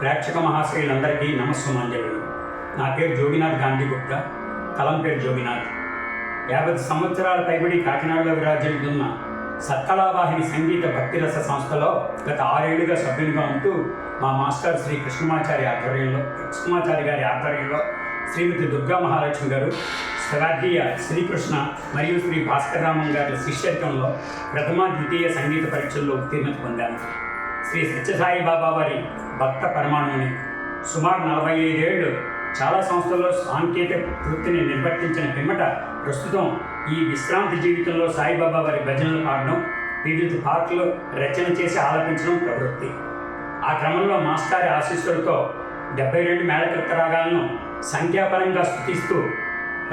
ప్రేక్షక మహాశ్రీలందరికీ నమస్సుమాంజలి. నా పేరు జోగినాథ్ గాంధీ గుప్తా, కలం పేరు జోగినాథ్. 50 సంవత్సరాల పైబడి కాకినాడలో విరాజిల్లుతున్న సత్కళావాహిని సంగీత భక్తిరస సంస్థలో గత 6 ఏళ్లుగా సభ్యునిగా ఉంటూ మా మాస్టర్ శ్రీ కృష్ణమాచారి గారి ఆధ్వర్యంలో శ్రీమతి దుర్గా మహాలక్ష్మి గారు, స్వర్గీయ శ్రీకృష్ణ మరియు శ్రీ భాస్కర్ రామన్ గారి శిష్యత్వంలో ప్రథమ ద్వితీయ సంగీత పరీక్షల్లో ఉత్తీర్ణత పొందాను. శ్రీ సత్యసాయి బాబా వారి భక్త పరమాణువుని. సుమారు 45 ఏళ్ళు చాలా సంస్థల్లో సాంకేతిక వృత్తిని నిర్వర్తించిన పిమ్మట ప్రస్తుతం ఈ విశ్రాంతి జీవితంలో సాయిబాబా వారి భజనలు పాడడం, వివిధ పాటలు రచన చేసి ఆలపించడం ప్రవృత్తి. ఆ క్రమంలో మాస్టారి ఆశీస్సులతో 72 మేళకృత రాగాలను సంఖ్యాపరంగా స్తుతిస్తూ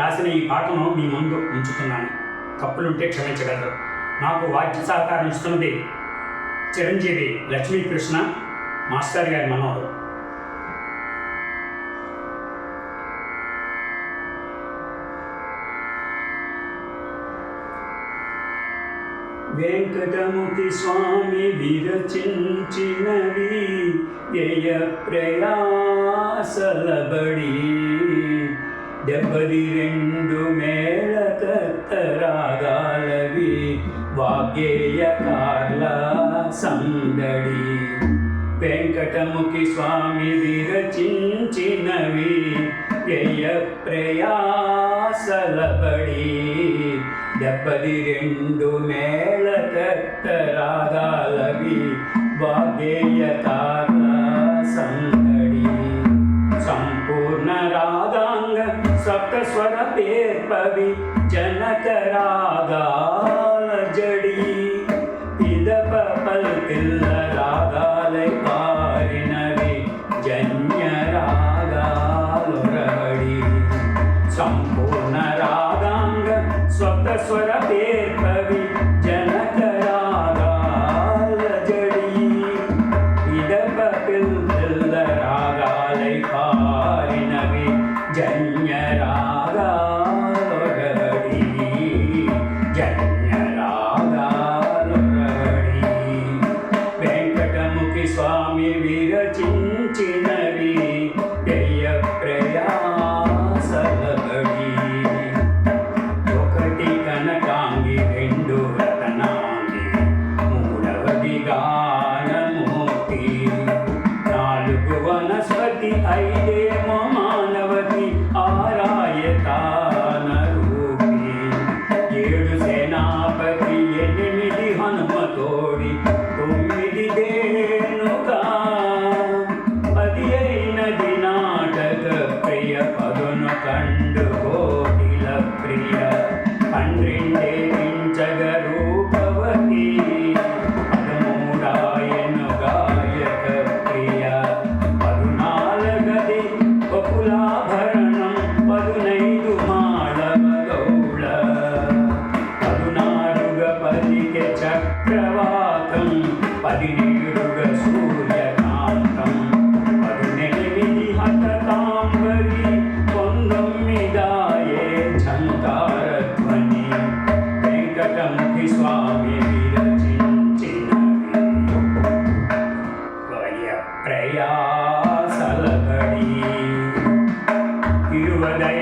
రాసిన ఈ పాటను మీ ముందు ఉంచుతున్నాను. తప్పులుంటే క్షమించగలరు. నాకు వాద్య సహకారం ఇస్తున్నది చిరంజీవి లక్ష్మీకృష్ణ, మాస్టర్ గారి మనోహర్. వెంకటముఖి స్వామి విరచించినవి వ్యయ ప్రయాసలబడి 72 మేళకర్త రాగాలవి వాగ్గేయకార్ల సందడి. వెంకటముఖి స్వామి విరచించినవి వ్యయ ప్రయాసలబడి 72 మేళకర్త రాగాలవి వాగ్గేయకార్ల సందడి. సంపూర్ణ రాగాంగ సప్తస్వర పేర్పవి జనక రాగాల జడి. పిదప పల్పిల్ల రాగాలై పారినవి జన్య రాగాలొరవడి. సంపూర్ణ రాగాంగ సప్తస్వర పేర్పవి జనక రాగాల జడి. పిదప పిల్ల రాగాలై పారినవి జన్య రాగాలొరవడి. జన్య రాగాలొరవడి. వెంకటముఖి స్వామి విరచించినవి వ్యయ ప్రయాసలబడి. 1 కనకాంగి, 2 రతనాంగి, 3వది గానమూర్తి, 4 వనస్పతి, 5 మానవతి, 6 రూపి, 7 సేనాపతి, 8 హనుమతోడి, 9 ధేనుకా, 10 నాటక ప్రియ, 11 కండు కోటిల ప్రియ, 12 పించగ రూపవతి, 13 గాయక ప్రియ, 14 బహుళాభరణం, 15 మాళవ గౌళ, 14 పదికె చక్రవాకం, 17 సూర్యకాంతం, 18 హఠతాంబరి, 19 ఝంకారధ్వని. వెంకటముఖి స్వామి విరచించినవి వ్యయ ప్రయాసలబడి. 20